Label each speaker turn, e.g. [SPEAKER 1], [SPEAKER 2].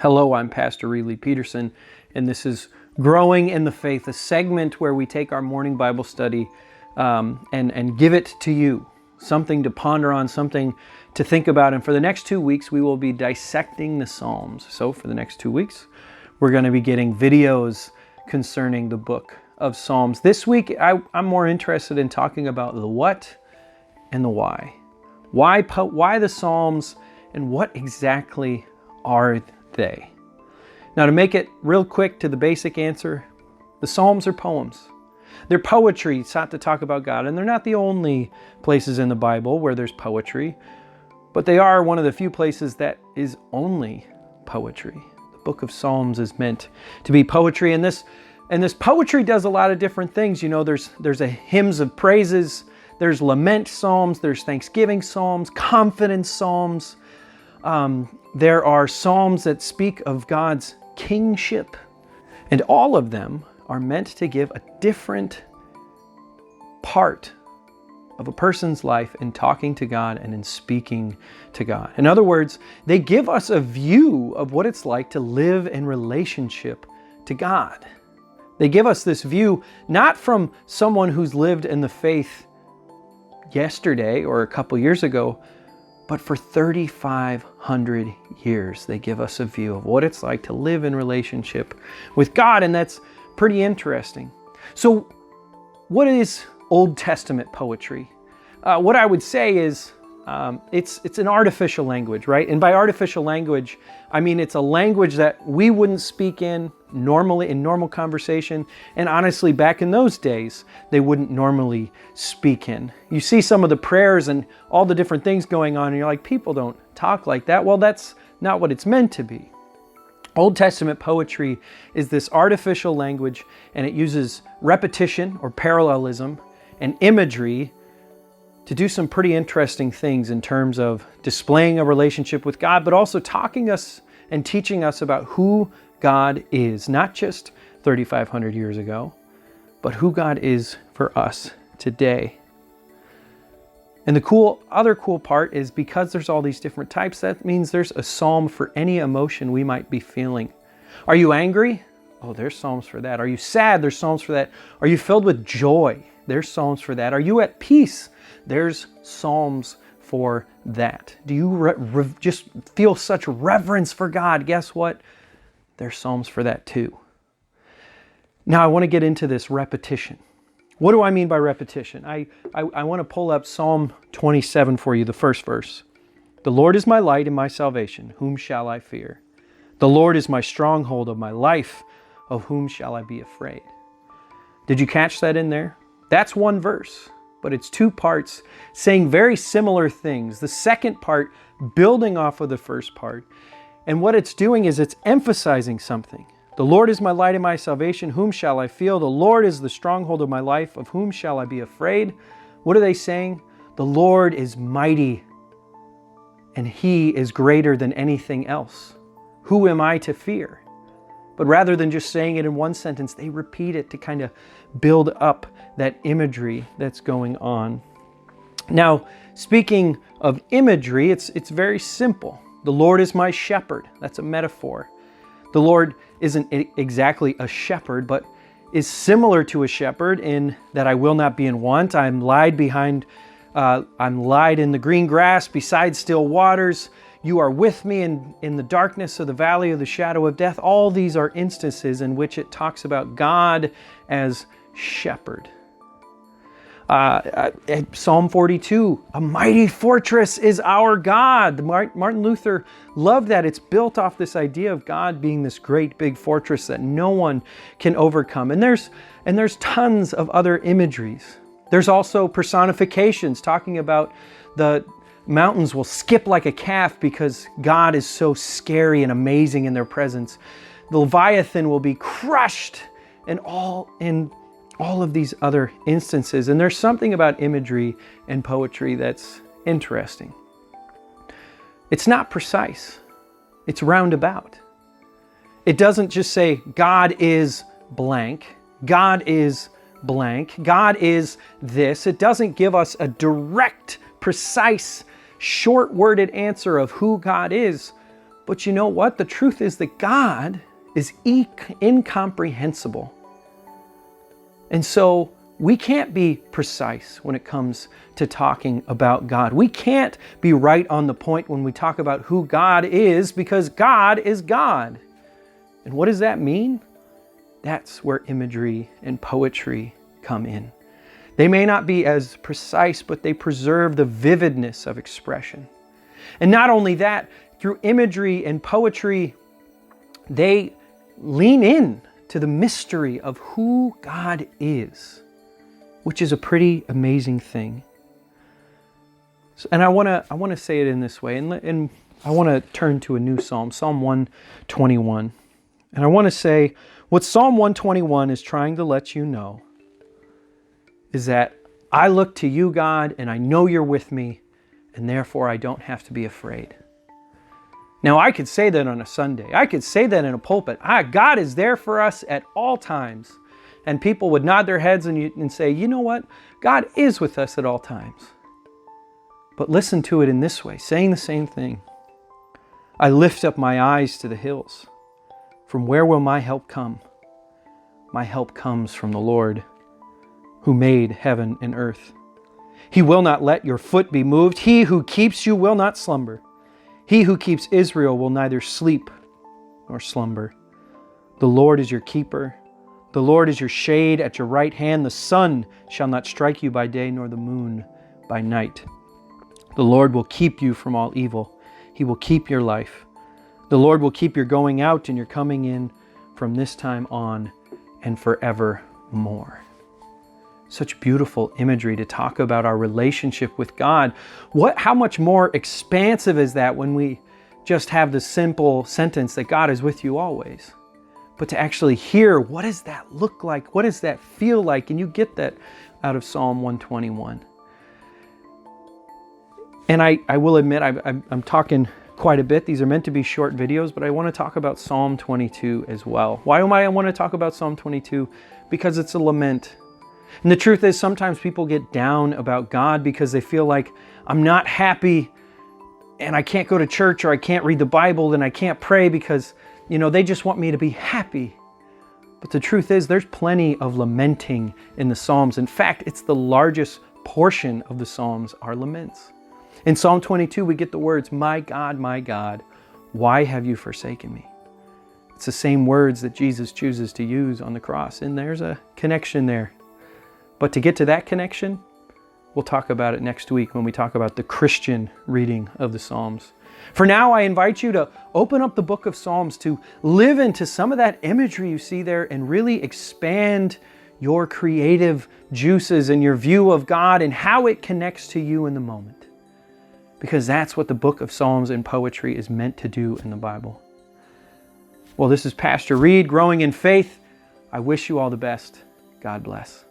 [SPEAKER 1] Hello, I'm Pastor Lee Peterson, and this is Growing in the Faith, a segment where we take our morning Bible study and give it to you, something to ponder on, something to think about. And for the next 2 weeks, we will be dissecting the Psalms. So for the next 2 weeks, we're going to be getting videos concerning the book of Psalms. This week, I'm more interested in talking about the what and the why. Why the Psalms, and what exactly are they? Now, to make it real quick to the basic answer, the Psalms are poems. They're poetry sought to talk about God, and they're not the only places in the Bible where there's poetry, but they are one of the few places that is only poetry. The book of Psalms is meant to be poetry, and this poetry does a lot of different things. You know, there's a hymns of praises, there's lament psalms, there's thanksgiving psalms, confidence psalms. There are psalms that speak of God's kingship, and all of them are meant to give a different part of a person's life in talking to God and in speaking to God. In other words, they give us a view of what it's like to live in relationship to God. They give us this view not from someone who's lived in the faith yesterday or a couple years ago, but for 3,500 years, they give us a view of what it's like to live in relationship with God, and that's pretty interesting. So, what is Old Testament poetry? What I would say is it's an artificial language, right? And by artificial language, I mean it's a language that we wouldn't speak in normally in normal conversation, and honestly, back in those days, they wouldn't normally speak in. You see some of the prayers and all the different things going on, and you're like, people don't talk like that. Well, that's not what it's meant to be. Old Testament poetry is this artificial language, and it uses repetition or parallelism and imagery to do some pretty interesting things in terms of displaying a relationship with God, but also talking us and teaching us about who God is, not just 3,500 years ago, but who God is for us today. And the other cool part is because there's all these different types, that means there's a psalm for any emotion we might be feeling. Are you angry? Oh, there's psalms for that. Are you sad? There's psalms for that. Are you filled with joy? There's psalms for that. Are you at peace? There's psalms for that. Do you just feel such reverence for God? Guess what? There's psalms for that too. Now I want to get into this repetition. What do I mean by repetition? I want to pull up Psalm 27 for you, the first verse. The Lord is my light and my salvation. Whom shall I fear? The Lord is my stronghold of my life. Of whom shall I be afraid? Did you catch that in there? That's one verse, but it's two parts saying very similar things. The second part building off of the first part. And what it's doing is it's emphasizing something. The Lord is my light and my salvation. Whom shall I fear? The Lord is the stronghold of my life. Of whom shall I be afraid? What are they saying? The Lord is mighty, and He is greater than anything else. Who am I to fear? But rather than just saying it in one sentence, they repeat it to kind of build up that imagery that's going on. Now, speaking of imagery, it's very simple. The Lord is my shepherd. That's a metaphor. The Lord isn't exactly a shepherd, but is similar to a shepherd in that I will not be in want. I'm lied in the green grass beside still waters. You are with me in the darkness of the valley of the shadow of death. All these are instances in which it talks about God as shepherd. Psalm 42, a mighty fortress is our God. Martin Luther loved that. It's built off this idea of God being this great big fortress that no one can overcome. And there's tons of other imageries. There's also personifications talking about the mountains will skip like a calf because God is so scary and amazing in their presence. The Leviathan will be crushed, and all of these other instances. And there's something about imagery and poetry that's interesting. It's not precise. It's roundabout. It doesn't just say, God is blank. God is blank. God is this. It doesn't give us a direct, precise, short-worded answer of who God is, But you know what? The truth is that God is incomprehensible. And so we can't be precise when it comes to talking about God. We can't be right on the point when we talk about who God is, because God is God. And what does that mean? That's where imagery and poetry come in. They may not be as precise, but they preserve the vividness of expression. And not only that, through imagery and poetry, they lean in to the mystery of who God is, which is a pretty amazing thing. And I want to say it in this way, and I want to turn to a new psalm, Psalm 121. And I want to say what Psalm 121 is trying to let you know is that I look to you, God, and I know you're with me, and therefore I don't have to be afraid. Now, I could say that on a Sunday. I could say that in a pulpit. God is there for us at all times. And people would nod their heads and say, you know what? God is with us at all times. But listen to it in this way, saying the same thing. I lift up my eyes to the hills. From where will my help come? My help comes from the Lord, who made heaven and earth. He will not let your foot be moved. He who keeps you will not slumber. He who keeps Israel will neither sleep nor slumber. The Lord is your keeper. The Lord is your shade at your right hand. The sun shall not strike you by day, nor the moon by night. The Lord will keep you from all evil. He will keep your life. The Lord will keep your going out and your coming in from this time on and forevermore. Such beautiful imagery to talk about our relationship with God. How much more expansive is that when we just have the simple sentence that God is with you always? But to actually hear, what does that look like? What does that feel like? And you get that out of Psalm 121. And I will admit, I'm talking quite a bit. These are meant to be short videos, but I want to talk about Psalm 22 as well. Why do I want to talk about Psalm 22? Because it's a lament. And the truth is, sometimes people get down about God because they feel like, I'm not happy and I can't go to church, or I can't read the Bible, and I can't pray because, they just want me to be happy. But the truth is, there's plenty of lamenting in the Psalms. In fact, it's the largest portion of the Psalms are laments. In Psalm 22, we get the words, my God, why have you forsaken me? It's the same words that Jesus chooses to use on the cross. And there's a connection there. But to get to that connection, we'll talk about it next week when we talk about the Christian reading of the Psalms. For now, I invite you to open up the book of Psalms, to live into some of that imagery you see there and really expand your creative juices and your view of God and how it connects to you in the moment. Because that's what the book of Psalms and poetry is meant to do in the Bible. Well, this is Pastor Reed, growing in faith. I wish you all the best. God bless.